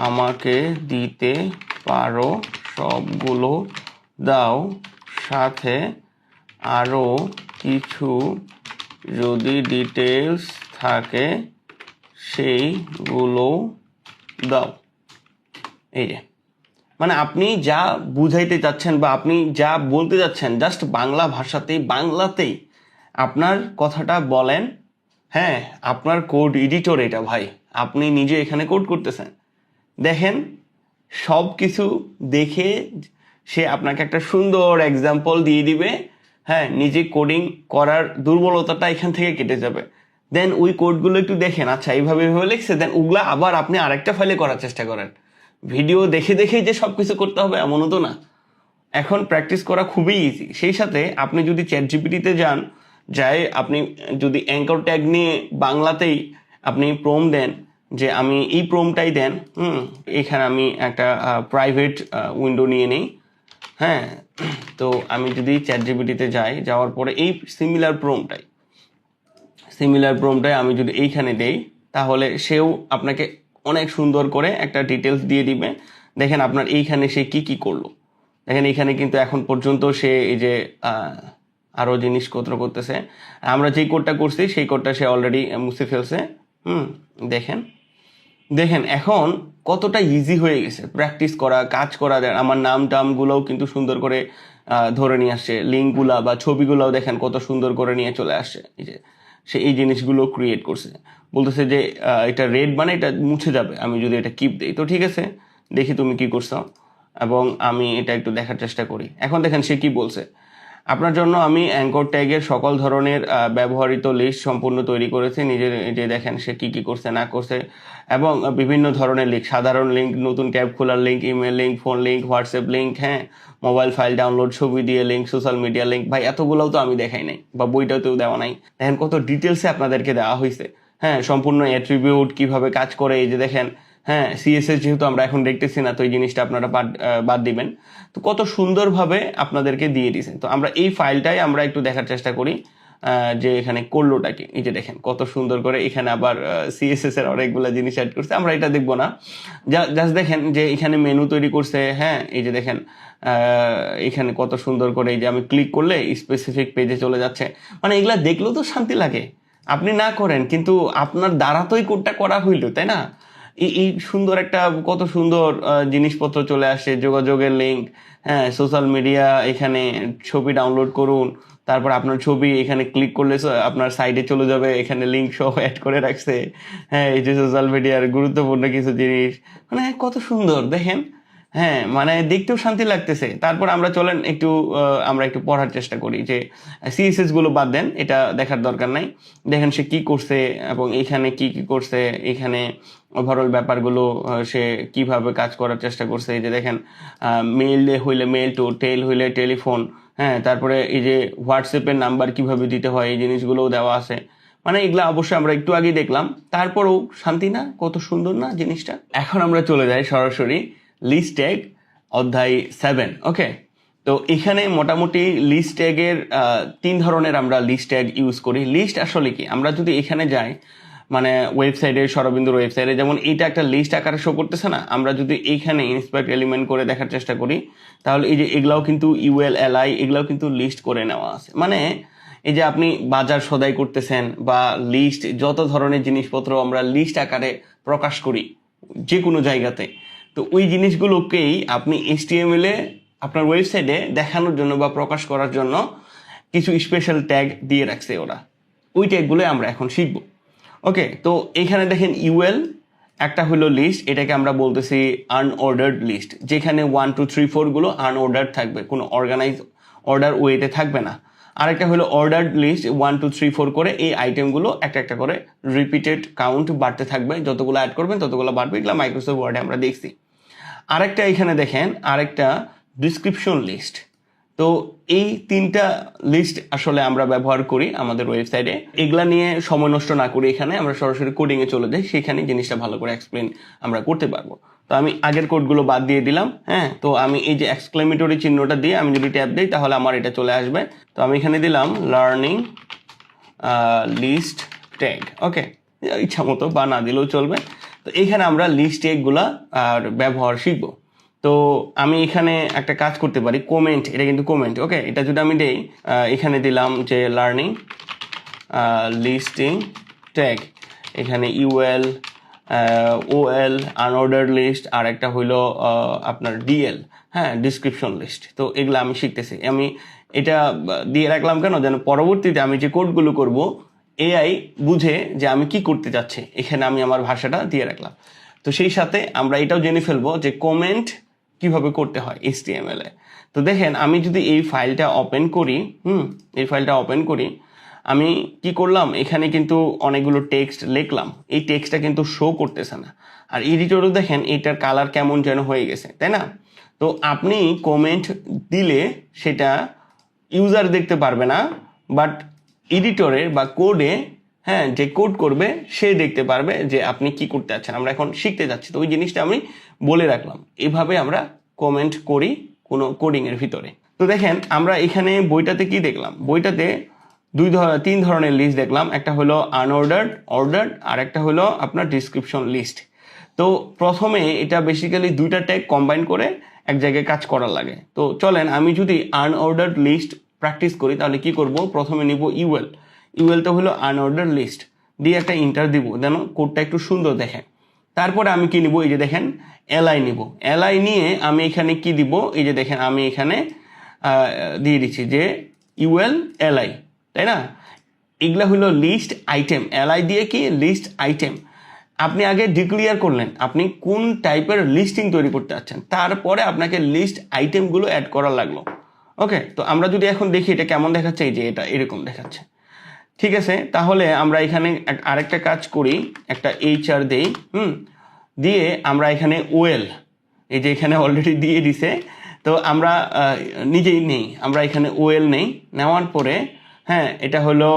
আমাকে দিতে পারো সবগুলো দাও, সাথে আরও কিছু যদি ডিটেলস থাকে সেইগুলো দাও। এই যে মানে আপনি যা বুঝাইতে চাচ্ছেন বা আপনি যা বলতে যাচ্ছেন জাস্ট বাংলা ভাষাতেই, বাংলাতেই আপনার কথাটা বলেন। হ্যাঁ, আপনার কোড এডিটর এটা ভাই, আপনি নিজে এখানে কোড করতেছেন। দেখেন সব কিছু দেখে সে আপনাকে একটা সুন্দর এক্সাম্পল দিয়ে দিবে। হ্যাঁ, নিজে কোডিং করার দুর্বলতাটা এখান থেকে কেটে যাবে। দেন ওই কোডগুলো একটু দেখেন, আচ্ছা এইভাবে এইভাবে লিখছে, দেন ওগুলা আবার আপনি আরেকটা ফাইলে করার চেষ্টা করেন। ভিডিও দেখে দেখেই যে সব কিছু করতে হবে এমনও তো না। এখন প্র্যাকটিস করা খুবই ইজি। সেই সাথে আপনি যদি চ্যাটজিপিটিতে যান, যাই আপনি যদি অ্যাঙ্কর ট্যাগ নিয়ে বাংলাতেই আপনি প্রোম দেন যে আমি এই প্রোমটাই দেন, এখানে আমি একটা প্রাইভেট উইন্ডো নিয়ে নিই। হ্যাঁ, তো আমি যদি চ্যাটজিপিটিতে যাই, যাওয়ার পরে এই সিমিলার প্রোমটাই আমি যদি এইখানে দেই, তাহলে সেও আপনাকে অনেক সুন্দর করে একটা ডিটেলস দিয়ে দিবে। দেখেন আপনার এইখানে সে কি করলো, দেখেন এইখানে কিন্তু এখন পর্যন্ত সে এই যে আরও জিনিসপত্র করতেছে। আমরা যেই কোডটা করছি সেই কোডটা সে অলরেডি মুছে ফেলছে। দেখেন এখন কতটা ইজি হয়ে গেছে প্র্যাকটিস করা, কাজ করা। আমার নাম টামগুলোও কিন্তু সুন্দর করে ধরে নিয়ে আসছে, লিঙ্কগুলা বা ছবিগুলোও দেখেন কত সুন্দর করে নিয়ে চলে আসছে। এই যে সে এই জিনিসগুলো ক্রিয়েট করছে, বলতেছে যে এটা রেড মানে এটা মুছে যাবে আমি যদি এটা কিপ দিই। তো ঠিক আছে, দেখি তুমি কি করছো, এবং আমি এটা একটু দেখার চেষ্টা করি। এখন দেখেন সে কি বলছে, আপনার জন্য আমি অ্যাঙ্কর ট্যাগের সকল ধরনের ব্যবহৃত লিস্ট সম্পূর্ণ তৈরি করেছি। নিজের যে দেখেন সে কি করছে না করছে, এবং বিভিন্ন ধরনের লিঙ্ক, সাধারণ লিঙ্ক, নতুন ট্যাব খোলার link, email link, phone link, WhatsApp link, হ্যাঁ মোবাইল ফাইল ডাউনলোড, ছবি দিয়ে লিঙ্ক, সোশ্যাল মিডিয়া লিঙ্ক। ভাই এতগুলোও তো আমি দেখাই নাই বা বইটাতেও দেওয়া নাই। দেখেন কত ডিটেলসে আপনাদেরকে দেওয়া হয়েছে। হ্যাঁ, সম্পূর্ণ অ্যাট্রিবিউট কিভাবে কাজ করে, এই যে দেখেন। হ্যাঁ, সিএসএস যেহেতু আমরা এখন দেখতেছি না, তো এই জিনিসটা আপনারা বাদ দিবেন। তো কত সুন্দরভাবে আপনাদেরকে দিয়ে দিয়েছে। তো আমরা এই ফাইলটাই আমরা একটু দেখার চেষ্টা করি যে এখানে করলোটা কি। এই যে দেখেন কত সুন্দর করে এখানে আবার সিএসএস এর অনেকগুলো জিনিস অ্যাড করছে, আমরা এটা দেখবো না। জাস্ট দেখেন যে এখানে মেনু তৈরি করছে। হ্যাঁ, এই যে দেখেন এখানে কত সুন্দর করে, এই যে আমি ক্লিক করলে স্পেসিফিক পেজে চলে যাচ্ছে। মানে এগুলা দেখলেও তো শান্তি লাগে। আপনি না করেন কিন্তু আপনার দ্বারা তো এই কোডটা করা হইলো, তাই না? এই সুন্দর একটা কত সুন্দর জিনিসপত্র চলে আসে, যোগাযোগের লিঙ্ক, হ্যাঁ সোশ্যাল মিডিয়া, এখানে ছবি ডাউনলোড করুন, তারপর আপনার ছবি এখানে ক্লিক করলে আপনার সাইডে চলে যাবে, এখানে লিঙ্ক সহ অ্যাড করে রাখছে। হ্যাঁ, এই যে সোশ্যাল মিডিয়ার গুরুত্বপূর্ণ কিছু জিনিস, মানে কত সুন্দর দেখেন। হ্যাঁ, মানে দেখতেও শান্তি লাগতেছে। তারপর আমরা চলেন একটু আমরা একটু পড়ার চেষ্টা করি যে সিএসএস গুলো বাদ দেন, এটা দেখার দরকার নাই। দেখেন সে কি করছে এবং এখানে কি করছে, এখানে ওভারঅল ব্যাপারগুলো সে কিভাবে কাজ করার চেষ্টা করছে। এই যে দেখেন মেইল হইলে মেইল টু, টেল হইলে টেলিফোন, হ্যাঁ তারপরে এই যে হোয়াটসঅ্যাপের নাম্বার কিভাবে দিতে হয় এই জিনিসগুলোও দেওয়া আছে। মানে এগুলা অবশ্যই আমরা একটু আগে দেখলাম, তারপরেও শান্তি না, কত সুন্দর না জিনিসটা। এখন আমরা চলে যাই সরাসরি লিস্ট ট্যাগ অধ্যায় 7। ওকে, তো এখানে মোটামুটি লিস্ট ট্যাগের 3 ধরনের আমরা লিস্ট ট্যাগ ইউজ করি। লিস্ট আসলে কি, আমরা যদি এখানে যাই মানে ওয়েবসাইটে, সরবিন্দুর ওয়েবসাইটে যেমন এইটা একটা লিস্ট আকারে শো করতেছে না, আমরা যদি এইখানে ইন্সপেক্ট এলিমেন্ট করে দেখার চেষ্টা করি, তাহলে এই যে এগুলাও কিন্তু ইউএলএলআই, এগুলাও কিন্তু লিস্ট করে নেওয়া আছে। মানে এই যে আপনি বাজার সদাই করতেছেন বা লিস্ট, যত ধরনের জিনিসপত্র আমরা লিস্ট আকারে প্রকাশ করি যে কোনো জায়গাতে, তো ওই জিনিসগুলোকেই আপনি HTML এ আপনার ওয়েবসাইটে দেখানোর জন্য বা প্রকাশ করার জন্য কিছু স্পেশাল ট্যাগ দিয়ে রাখছে ওরা। ওই ট্যাগগুলো আমরা এখন শিখবো। ওকে, তো এইখানে দেখেন ইউএল একটা হলো লিস্ট, এটাকে আমরা বলতেছি আনঅর্ডার্ড লিস্ট, যেখানে 1 2 3 4 গুলো আনঅর্ডার্ড থাকবে, কোনো অর্গানাইজ অর্ডার ওয়েতে থাকবে না। আরেকটা হলো অর্ডার্ড লিস্ট, 1 2 3 4 করে এই আইটেমগুলো একটা একটা করে রিপিটেড কাউন্ট বাড়তে থাকবে, যতগুলো অ্যাড করবেন ততগুলো বাড়বে। এগুলো মাইক্রোসফট ওয়ার্ডে আমরা দেখছি। আরেকটা এখানে দেখেন আরেকটা ডিসক্রিপশন লিস্ট। তো এই তিনটা লিস্ট আসলে আমরা ব্যবহার করি আমাদের ওয়েবসাইটে। এগুলা নিয়ে সময় নষ্ট না করি এখানে আমরা সরাসরি কোডিংয়ে চলে যাই, সেখানে জিনিসটা ভালো করে এক্সপ্লেন আমরা করতে পারবো। তো আমি আগের কোডগুলো বাদ দিয়ে দিলাম। হ্যাঁ, তো আমি এই যে এক্সক্লেমেটরি চিহ্নটা দিয়ে আমি যদি ট্যাব দিই তাহলে আমার এটা চলে আসবে। তো আমি এখানে দিলাম লার্নিং লিস্ট ট্যাগ। ওকে, ইচ্ছা মতো বা না দিলেও চলবে। তো এইখানে আমরা লিস্ট ট্যাগগুলা আর ব্যবহার শিখবো। তো আমি এখানে একটা কাজ করতে পারি, কমেন্ট, এটা কিন্তু কমেন্ট। ওকে, এটা যদি আমি দেই এখানে দিলাম যে লার্নিং লিস্টিং ট্যাগ, এখানে ইউএল ওএল আনঅর্ডার্ড লিস্ট, আর একটা হইলো আপনার ডিএল, হ্যাঁ, ডিসক্রিপশন লিস্ট। তো এগুলো আমি শিখতেছি। আমি এটা দিয়ে রাখলাম কেন, যেন পরবর্তীতে আমি যে কোডগুলো করব এআই বুঝে যে আমি কি করতে চাচ্ছি, এখানে আমি আমার ভাষাটা দিয়ে রাখলাম। তো সেই সাথে আমরা এটাও জেনে ফেলবো যে কমেন্ট কিভাবে করতে হয় HTML এ। তো দেখেন আমি যদি এই ফাইলটা ওপেন করি, এই ফাইলটা ওপেন করি, আমি কি করলাম, এখানে কিন্তু অনেকগুলো টেক্সট লিখলাম, এই টেক্সটটা কিন্তু শো করতেছে না। আর এডিটরও দেখেন এটার কালার কেমন যেন হয়ে গেছে, তাই না? তো আপনি কমেন্ট দিলে সেটা ইউজার দেখতে পারবে না, বাট এডিটরের বা কোডে, হ্যাঁ, যে কোড করবে সে দেখতে পারবে যে আপনি কি করতে যাচ্ছেন। আমরা এখন শিখতে যাচ্ছি, তো ওই জিনিসটা আমি বলে রাখলাম। এভাবে আমরা কমেন্ট করি কোনো কোডিংয়ের ভিতরে। তো দেখেন আমরা এখানে বইটাতে কি দেখলাম, বইটাতে তিন ধরনের লিস্ট দেখলাম। একটা হলো আনঅর্ডার্ড, অর্ডার্ড, আর একটা হলো আপনার ডিসক্রিপশন লিস্ট। তো প্রথমে এটা বেসিক্যালি দুইটা ট্যাগ কম্বাইন করে এক জায়গায় কাজ করার লাগে। তো চলেন আমি যদি আনঅর্ডার্ড লিস্ট প্র্যাকটিস করি তাহলে কি করব, প্রথমে নিব ইউএল। ইউএলটা হলো আনঅর্ডার্ড লিস্ট, দিয়ে একটা ইন্টার দিব, যেন কোডটা একটু সুন্দর দেখে। তারপরে আমি কি নিব, এই যে দেখেন এলআই নিব। এলআই নিয়ে আমি এখানে কি দিব, এই যে দেখেন আমি এখানে দিয়ে দিচ্ছি যে ইউএল এলআই, তাই না? এগুলা হলো লিস্ট আইটেম। এলআই দিয়ে কি লিস্ট আইটেম। আপনি আগে ডিক্লিয়ার করলেন আপনি কোন টাইপের লিস্টিং তৈরি করতে চাচ্ছেন, তারপরে আপনাকে লিস্ট আইটেমগুলো অ্যাড করা লাগলো। ওকে, তো আমরা যদি এখন দেখি এটা কেমন দেখাচ্ছে, এই যে এটা এরকম দেখাচ্ছে। ঠিক আছে, তাহলে আমরা এখানে আরেকটা কাজ করি, একটা HR দেই, দিয়ে আমরা এখানে ওএল, এই যে এখানে অলরেডি দিয়ে দিছে, তো আমরা নিজেই নেই, আমরা এখানে ওএল নেই। নেওয়ার পরে হ্যাঁ, এটা হলো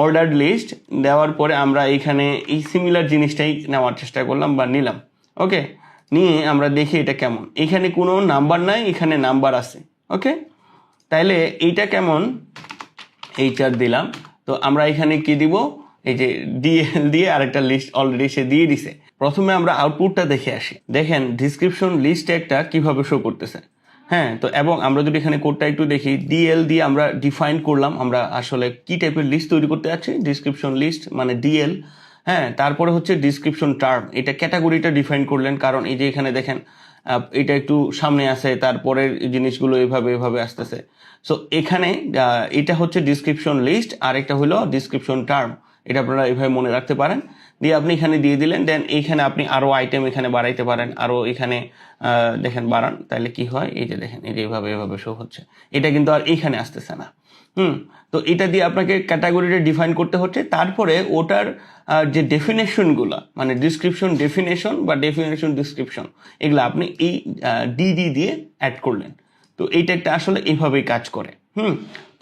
অর্ডার্ড লিস্ট, দেওয়ার পরে আমরা এখানে এই সিমিলার জিনিসটাই নেওয়ার চেষ্টা করলাম বা নিলাম। ওকে, নিয়ে আমরা দেখি এটা কেমন। এখানে কোনো নাম্বার নাই, এখানে নাম্বার আছে। ওকে, তাইলে এইটা কেমন, HR দিলাম। তো আমরা এখানে কি দিব, এই যে ডিএল দিয়ে আরেকটা লিস্ট অলরেডি সে দিয়ে দিছে। প্রথমে আমরা আউটপুটটা দেখে আসি। দেখেন ডিসক্রিপশন লিস্ট একটা কিভাবে শো করতেছে। হ্যাঁ, তো এবং আমরা যদি এখানে কোডটা একটু দেখি, ডিএল দিয়ে আমরা ডিফাইন করলাম আমরা আসলে কি টাইপের লিস্ট তৈরি করতে যাচ্ছি। ডিসক্রিপশন লিস্ট মানে ডিএল। হ্যাঁ, তারপরে হচ্ছে ডিসক্রিপশন টার্ম, এটা ক্যাটাগরিটা ডিফাইন করলেন, কারণ এই যে এখানে দেখেন এটা একটু সামনে আছে, তারপরের জিনিসগুলো এভাবে এভাবে আসতেছে। সো এখানে এটা হচ্ছে ডিসক্রিপশন লিস্ট, আর একটা হলো ডিসক্রিপশন টার্ম। এটা আপনারা এভাবে মনে রাখতে পারেন। দিয়ে আপনি এখানে দিয়ে দিলেন, দেন এইখানে আপনি আরো আইটেম এখানে বাড়াইতে পারেন, আরো এখানে দেখেন বাড়ান, তাহলে কি হয়, এই যে দেখেন এই যে এভাবে এভাবে শো হচ্ছে। এটা কিন্তু আর এইখানে আসতেছে না। তো এটা দিয়ে আপনাকে ক্যাটাগরিটা ডিফাইন করতে হচ্ছে। তারপরে ওটার যে ডেফিনেশনগুলো, মানে ডিসক্রিপশন ডেফিনেশন বা ডেফিনেশন ডিসক্রিপশন, এগুলো আপনি এই ডিডি দিয়ে অ্যাড করলেন। তো এইটা একটা আসলে এইভাবেই কাজ করে।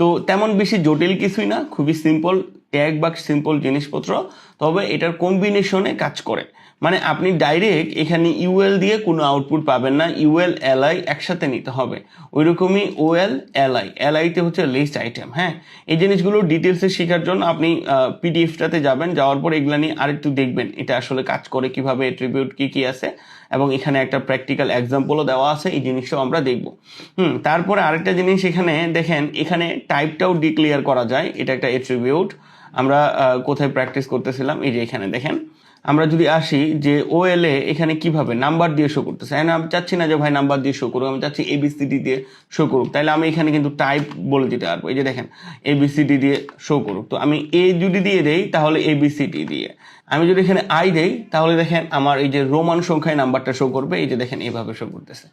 তো তেমন বেশি জটিল কিছুই না, খুবই সিম্পল ট্যাগ বা সিম্পল জিনিসপত্র, তবে এটার কম্বিনেশনে কাজ করে। মানে আপনি ডাইরেক্ট এখানে ইউএল দিয়ে কোনো আউটপুট পাবেন না, ইউএল এলআই একসাথে নিতে হবে। ওইরকমই ওএল এলআই, এলআইতে হচ্ছে লিস্ট আইটেম। হ্যাঁ, এই জিনিসগুলো ডিটেলসে শেখার জন্য আপনি পিডিএফটাতে যাবেন, যাওয়ার পর এগুলা নিয়ে আরেকটু দেখবেন এটা আসলে কাজ করে কিভাবে, অ্যাট্রিবিউট কি কি আছে, এবং এখানে একটা প্র্যাকটিক্যাল এক্সাম্পলও দেওয়া আছে, এই জিনিসটাও আমরা দেখব। তারপরে আরেকটা জিনিস এখানে দেখেন, এখানে টাইপটাও ডিক্লেয়ার করা যায়, এটা একটা অ্যাট্রিবিউট। আমরা কোথায় প্র্যাকটিস করতেছিলাম, এই যে এখানে দেখেন। আমরা যদি আসি যে ওএল এ এখানে কিভাবে নাম্বার দিয়ে শো করতেছে, আমি চাচ্ছি না যে ভাই নাম্বার দিয়ে শো করুক, আমি চাচ্ছি ABCD দিয়ে শো করুক, তাইলে আমি এখানে কিন্তু টাইপ বলে দিতে পারবো। এই যে দেখেন ABCD দিয়ে শো করুক। তো আমি এ যদি দিয়ে দেই তাহলে ABCD দিয়ে, আমি যদি এখানে আই দেই তাহলে দেখেন আমার এই যে রোমান সংখ্যায় নাম্বারটা শো করবে। এই যে দেখেন এইভাবে শো করতেছে।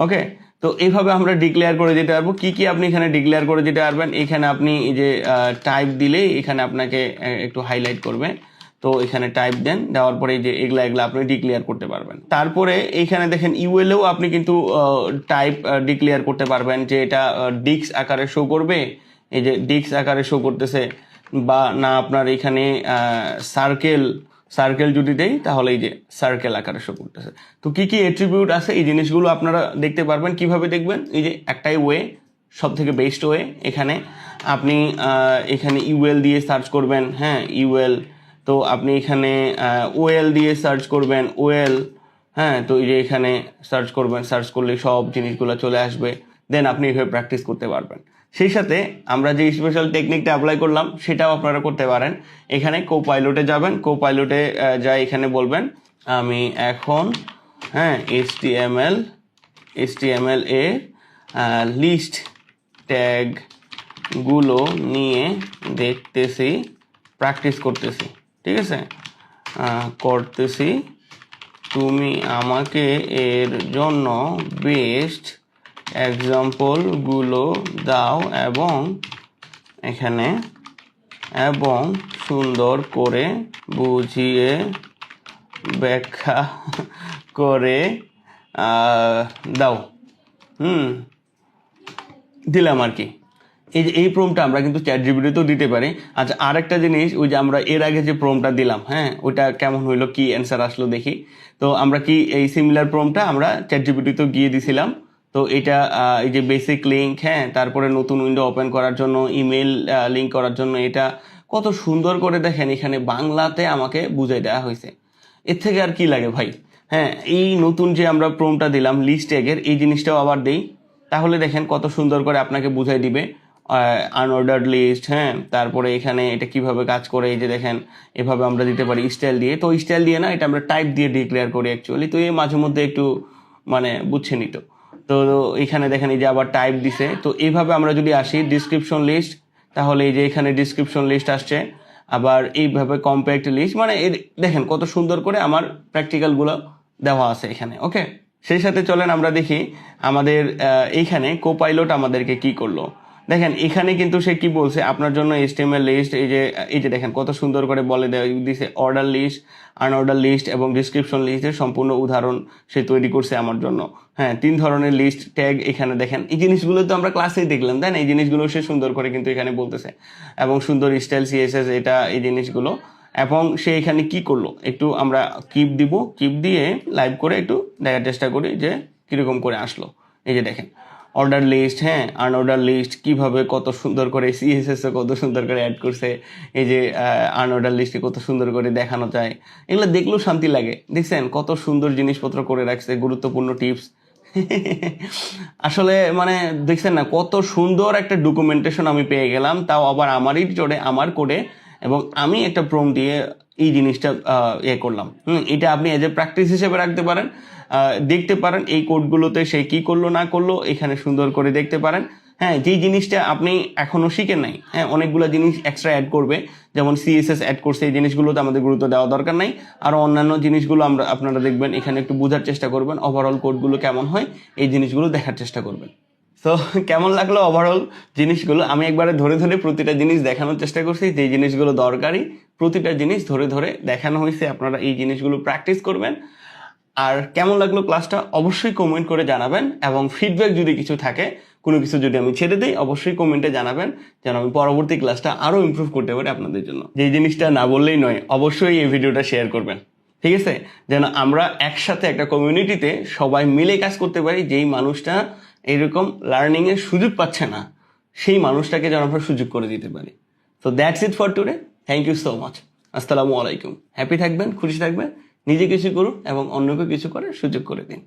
ওকে, তো এইভাবে আমরা ডিক্লেয়ার করে দিতে পারবো। কি কি আপনি এখানে ডিক্লেয়ার করে দিতে পারবেন, এখানে আপনি এই যে টাইপ দিলে এখানে আপনাকে একটু হাইলাইট করবে। তো এখানে টাইপ দেন, দেওয়ার পরে এই যে এগুলা আপনি ডিক্লেয়ার করতে পারবেন। তারপরে এইখানে দেখেন ইউএলেও আপনি কিন্তু টাইপ ডিক্লেয়ার করতে পারবেন যে এটা ডিক্স আকারে শো করবে, এই যে ডিক্স আকারে শো করতেছে, বা না আপনার এখানে সার্কেল যদি দেই তাহলে এই যে সার্কেল আকারে শো করতেছে। তো কি কি অ্যাট্রিবিউট আছে এই জিনিসগুলো আপনারা দেখতে পারবেন। কিভাবে দেখবেন, এই যে একটাই ওয়ে, সব থেকে বেস্ট ওয়ে, এখানে আপনি এখানে ইউএল দিয়ে সার্চ করবেন, হ্যাঁ ইউএল। তো আপনি এখানে ওএল দিয়ে সার্চ করবেন, ওএল, হ্যাঁ। তো এই যে এখানে সার্চ করবেন, সার্চ করলে সব জিনিসগুলো চলে আসবে, দেন আপনি এইভাবে প্র্যাকটিস করতে পারবেন। সেই সাথে আমরা যে স্পেশাল টেকনিকটা অ্যাপ্লাই করলাম সেটাও আপনারা করতে পারেন। এখানে কোপাইলটে যাবেন, কোপাইলটে যাই এখানে বলবেন আমি এখন, হ্যাঁ, এইচটিএমএল এ লিস্ট ট্যাগগুলো নিয়ে দেখতেছি, প্র্যাকটিস করতেছি, ঠিক আছে, করতেছি। তুমি আমাকে এর জন্য বেস্ট এক্সাম্পলগুলো দাও এবং এখানে এবং সুন্দর করে বুঝিয়ে ব্যাখ্যা করে দাও। দিলাম আর কি। এই যে এই প্রম্পটটা আমরা কিন্তু চ্যাট জিপিটিতেও দিতে পারি। আচ্ছা, আরেকটা জিনিস, ওই যে আমরা এর আগে যে প্রম্পটটা দিলাম, হ্যাঁ, ওইটা কেমন হইলো, কি অ্যান্সার আসলো দেখি। তো আমরা কি এই সিমিলার প্রম্পটটা আমরা চ্যাট জিপিটিতেও গিয়ে দিছিলাম। তো এটা এই যে বেসিক লিঙ্ক, হ্যাঁ, তারপরে নতুন উইন্ডো ওপেন করার জন্য, ইমেল লিঙ্ক করার জন্য, এটা কত সুন্দর করে দেখেন এখানে বাংলাতে আমাকে বুঝাই দেওয়া হয়েছে। এর থেকে আর কি লাগে ভাই। হ্যাঁ, এই নতুন যে আমরা প্রম্পটটা দিলাম লিস্ট ট্যাগের, এই জিনিসটাও আবার দেই, তাহলে দেখেন কত সুন্দর করে আপনাকে বুঝাই দিবে আনঅর্ডার্ড লিস্ট, হ্যাঁ। তারপরে এখানে এটা কিভাবে কাজ করে, এই যে দেখেন এভাবে আমরা দিতে পারি স্টাইল দিয়ে। তো স্টাইল দিয়ে না, এটা আমরা টাইপ দিয়ে ডিক্লেয়ার করি অ্যাকচুয়ালি। তো এই মাঝে মধ্যে একটু মানে বুঝছেনই তো। তো এখানে দেখেন এই যে আবার টাইপ দিছে। তো এইভাবে আমরা যদি আসি ডিসক্রিপশন লিস্ট, তাহলে এই যে এখানে ডিসক্রিপশন লিস্ট আসছে। আবার এইভাবে কম্প্যাক্ট লিস্ট, মানে দেখেন কত সুন্দর করে আমার প্র্যাকটিক্যালগুলো দেওয়া আছে এখানে। ওকে, সেই সাথে চলেন আমরা দেখি আমাদের এইখানে কোপাইলট আমাদেরকে কি করলো। দেখেন এখানে কিন্তু সে কি বলছে, আপনার জন্য এইচটিএমএল লিস্ট, এই যে দেখেন কত সুন্দর করে বলে দিছে অর্ডার লিস্ট, আনঅর্ডার লিস্ট এবং ডিসক্রিপশন লিস্টের সম্পূর্ণ উদাহরণ সে তৈরি করছে আমার জন্য। হ্যাঁ, 3 ধরনের লিস্ট ট্যাগ এখানে দেখেন। এই জিনিসগুলো তো আমরা ক্লাসেই দেখলাম, তাই না? এই জিনিসগুলো সে সুন্দর করে কিন্তু এখানে বলতেছে, এবং সুন্দর স্টাইল সিএসএস এটা, এই জিনিসগুলো। এবং সে এখানে কি করলো, একটু আমরা কিপ দিব, কিপ দিয়ে লাইভ করে একটু দেখার চেষ্টা করি যে কিরকম করে আসলো। এই যে দেখেন অর্ডার লিস্ট, হ্যাঁ, আনঅর্ডার লিস্ট কিভাবে কত সুন্দর করে সিএসএস কত সুন্দর করে অ্যাড করছে। এই যে আনঅর্ডার লিস্টে কত সুন্দর করে দেখানো যায়, এগুলো দেখলেও শান্তি লাগে। দেখছেন কত সুন্দর জিনিসপত্র করে রাখছে, গুরুত্বপূর্ণ টিপস। আসলে মানে দেখছেন না কত সুন্দর একটা ডকুমেন্টেশন আমি পেয়ে গেলাম, তাও আবার আমারই চড়ে, আমার কোডে, এবং আমি একটা প্রম্পট দিয়ে এই জিনিসটা করলাম। এটা আপনি এজ এ প্র্যাকটিস হিসেবে রাখতে পারেন, দেখতে পারেন এই কোডগুলোতে সে কি করলো না করলো, এখানে সুন্দর করে দেখতে পারেন। হ্যাঁ, যেই জিনিসটা আপনি এখনো শিখেন নাই, হ্যাঁ, অনেকগুলো জিনিস এক্সট্রা অ্যাড করবে, যেমন সিএসএস অ্যাড করছে, এই জিনিসগুলোতে আমাদের গুরুত্ব দেওয়া দরকার নাই। আরও অন্যান্য জিনিসগুলো আপনারা দেখবেন, এখানে একটু বোঝার চেষ্টা করবেন, ওভারঅল কোডগুলো কেমন হয় এই জিনিসগুলো দেখার চেষ্টা করবেন। তো কেমন লাগলো ওভারঅল জিনিসগুলো? আমি একবারে ধরে ধরে প্রতিটা জিনিস দেখানোর চেষ্টা করছি, যে জিনিসগুলো দরকারি প্রতিটা জিনিস ধরে ধরে দেখানো হয়েছে। আপনারা এই জিনিসগুলো প্র্যাকটিস করবেন। আর কেমন লাগলো ক্লাসটা অবশ্যই কমেন্ট করে জানাবেন, এবং ফিডব্যাক যদি কিছু থাকে, কোনো কিছু যদি আমি ছেড়ে দিই অবশ্যই কমেন্টে জানাবেন, যেন আমি পরবর্তী ক্লাসটা আরও ইমপ্রুভ করতে পারি আপনাদের জন্য। যেই জিনিসটা না বললেই নয়, অবশ্যই এই ভিডিওটা শেয়ার করবেন, ঠিক আছে, যেন আমরা একসাথে একটা কমিউনিটিতে সবাই মিলে কাজ করতে পারি। যেই মানুষটা এরকম লার্নিংয়ের সুযোগ পাচ্ছে না, সেই মানুষটাকে যেন আমরা সুযোগ করে দিতে পারি। So that's it for today. Thank you so much. আসসালামু আলাইকুম। হ্যাপি থাকবেন, খুশি থাকবেন, নিজে কিছু করুন এবং অন্যকে কিছু করার সুযোগ করে দিন।